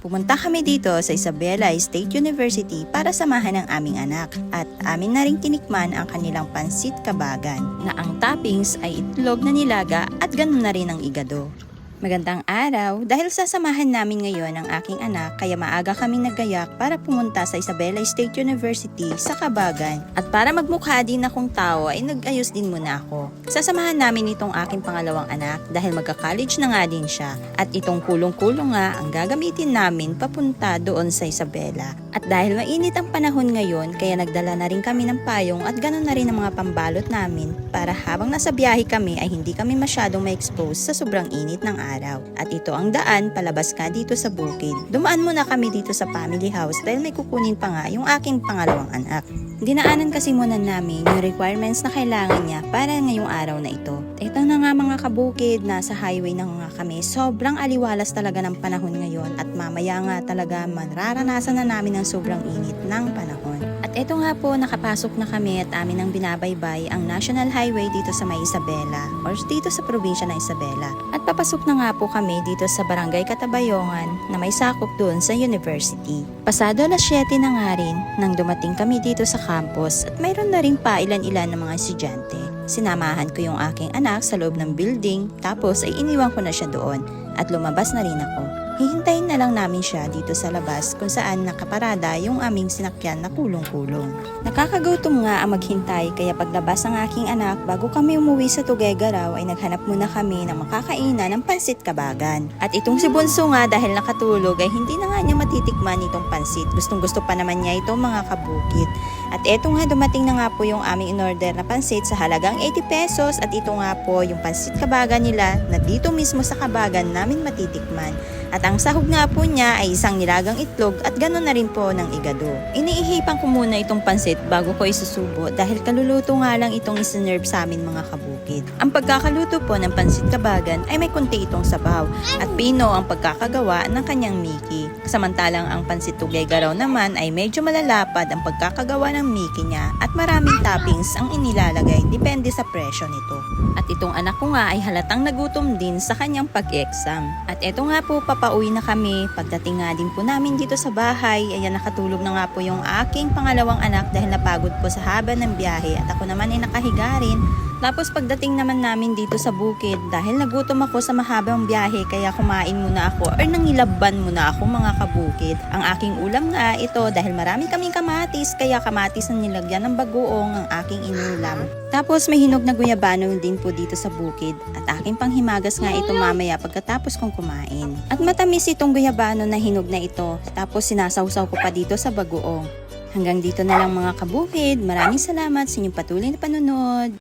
Pumunta kami dito sa Isabela State University para samahan ang aming anak at amin na ring tinikman ang kanilang pansit kabagan na ang toppings ay itlog na nilaga at ganun na rin ang igado. Magandang araw! Dahil sasamahan namin ngayon ang aking anak kaya maaga kaming naggayak para pumunta sa Isabela State University sa Kabagan. At para magmukha din akong tao ay nag-ayos din muna ako. Sasamahan namin itong aking pangalawang anak dahil magka-college na nga din siya. At itong kulong-kulong nga ang gagamitin namin papunta doon sa Isabela. At dahil mainit ang panahon ngayon kaya nagdala na rin kami ng payong at ganoon na rin ang mga pambalot namin para habang nasa biyahe kami ay hindi kami masyadong ma-expose sa sobrang init ng araw. At ito ang daan palabas nga dito sa bukid. Dumaan muna kami dito sa family house dahil may kukunin pa nga yung aking pangalawang anak. Dinaanan kasi muna namin yung requirements na kailangan niya para ngayong araw na ito. Ito na nga mga kabukid, nasa highway na nga kami. Sobrang aliwalas talaga ng panahon ngayon at mamaya nga talaga mararanasan na namin ang sobrang init ng panahon. At ito nga po, nakapasok na kami at amin ang binabaybay ang National Highway dito sa may Isabela or dito sa probinsya ng Isabela. At papasok na nga po kami dito sa Barangay Katabayongan na may sakop doon sa university. Pasado alas 7 na nga rin nang dumating kami dito sa campus at mayroon na rin pa ilan-ilan ng mga estudyante. Sinamahan ko yung aking anak sa loob ng building tapos ay iniwan ko na siya doon at lumabas na rin ako. Hihintayin na lang namin siya dito sa labas kung saan nakaparada yung aming sinakyan na kulong-kulong. Nakakagutom nga ang maghintay kaya paglabas ng aking anak bago kami umuwi sa Tuguegarao ay naghanap muna kami ng makakainan ng pansit kabagan. At itong si Bunso nga dahil nakatulog ay hindi na nga niya matitikman itong pansit. Gustong gusto pa naman niya itong mga kabukid. At eto nga dumating na nga po yung aming in-order na pansit sa halagang 80 pesos at ito nga po yung pansit kabagan nila na dito mismo sa Kabagan namin matitikman. At ang sahog nga po niya ay isang nilagang itlog at gano'n na rin po ng igado. Iniihipan ko muna itong pansit bago ko isusubo dahil kaluluto nga lang itong isinerve sa amin mga kabukid. Ang pagkakaluto po ng pansit kabagan ay may konti itong sabaw at pino ang pagkakagawa ng kanyang Mickey. Samantalang ang pansit Tuguegarao naman ay medyo malalapad ang pagkakagawa ng Mickey niya at maraming toppings ang inilalagay depende sa presyo nito. At itong anak ko nga ay halatang nagutom din sa kanyang pag-exam. At eto nga po, papauwi na kami. Pagdating nga din po namin dito sa bahay, ayan nakatulog na nga po yung aking pangalawang anak dahil napagod po sa haba ng biyahe at ako naman ay nakahiga rin. Tapos pagdating naman namin dito sa bukid, dahil nagutom ako sa mahabang biyahe kaya kumain muna ako or nangilaban muna ako mga kabukid. Ang aking ulam nga ito dahil marami kaming kamatis kaya kamatis ang nilagyan ng bagoong ang aking inulam. Tapos may hinog na guyabano din po dito sa bukid at aking panghimagas nga ito mamaya pagkatapos kong kumain. At matamis itong guyabano na hinog na ito tapos sinasawsaw ko pa dito sa bagoong. Hanggang dito na lang mga kabukid. Maraming salamat sa inyong patuloy na panonood.